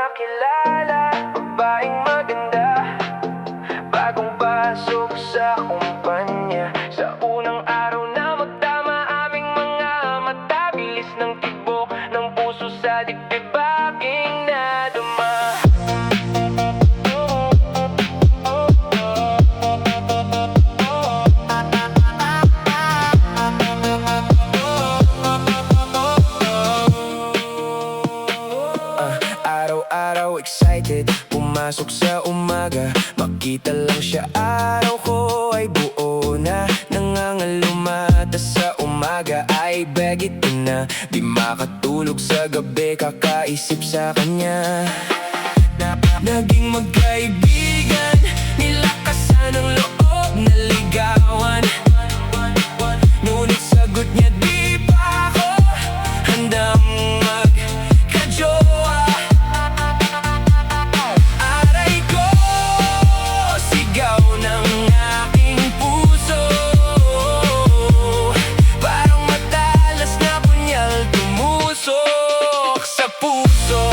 nakilala, babaeng maganda, bagong pasok sa kumpanya. Sa unang araw na magtama aming mga mata, bilis ng tibok ng puso sa dibdib aking nadama. Araw-araw excited, pumasok sa umaga, makita lang siya araw ko ay buo na. Nangangalumata sa umaga ay beg ito na. Di makatulog sa gabi, kakaisip sa kanya. Naging magkaibigan, nilakasan ang loob na ligawan. Ngunit sagot niya di pa ako handang magkajowa. Aray ko, sigaw ng aking puso, parang matalas na punyal tumusok sa puso.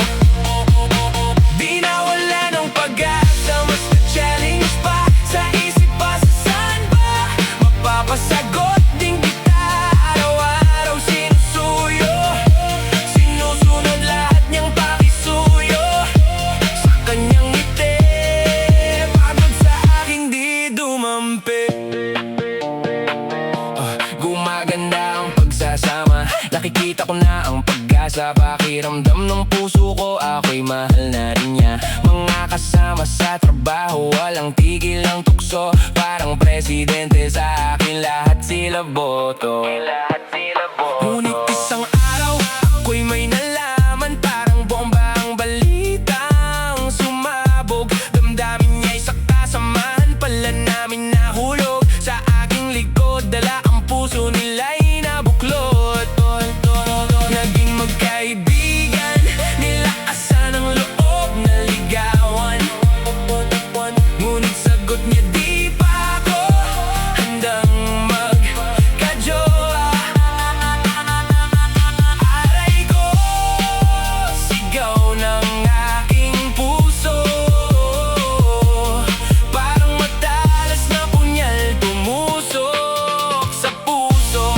Di nawala ng pag-asa, mas na-challenge pa sa isip pa, sa saan ba mapapasagot din kita. Araw-araw sinusuyo, sinusunod lahat niyang pakisuyo. Sa kanyang ngiti, pagod sa aking di dumampi. Gumaganda ang pagsasama, nakikita ko na ang pag-asa. Pakiramdam ng puso ko, ako'y mahal na rin niya. Mga kasama sa trabaho, walang tigil ang tukso. Parang presidente sa akin, lahat sila boto. Ngunit isang araw, ako'y may nalaman, parang bomba ang balitang sumabog. Damdamin niya'y sakta, samahan pala namin nahulog. Sa aking likod, dala ang puso nila'y nabuklod. Naging magkaibigan, nilakasan ang loob na ligawan. Ngunit sagot niya di pa ako handang magkajowa. Aray ko, sigaw ng aking puso, parang matalas na punyal tumusok sa puso.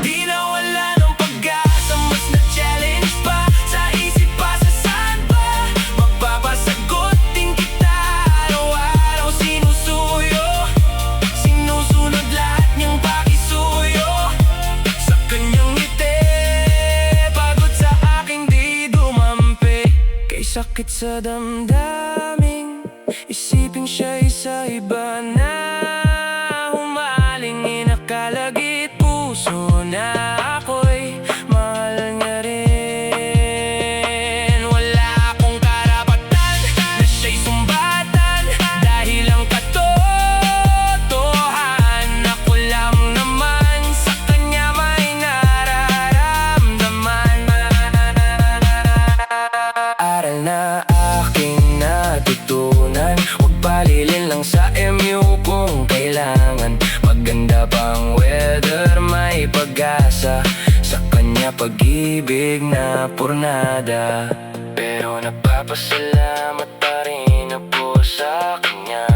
Di nawala ng pag-asa, mas na-challenge pa sa isip pa, sa saan ba mapapasagot din kita. Araw-araw sinusuyo, sinusunod lahat niyang pakisuyo. Sa kanyang ngiti, pagod sa aking di dumampi. Kay sakit sa damdamin, isipin siya'y sa iba na humaling. Inakalagit puso na ako'y mahal niya rin. Wala akong karapatan na siya'y sumbatan, dahil ang katotohanan, ako lang naman sa kanya may nararamdaman. Aral na aking natutunan, huwag palilin lang sa MU kung kailangan. Maganda pang weather, may pag-asa, sa kanya pag-ibig na purnada. Pero napapasalamat pa rin ako sa kanya.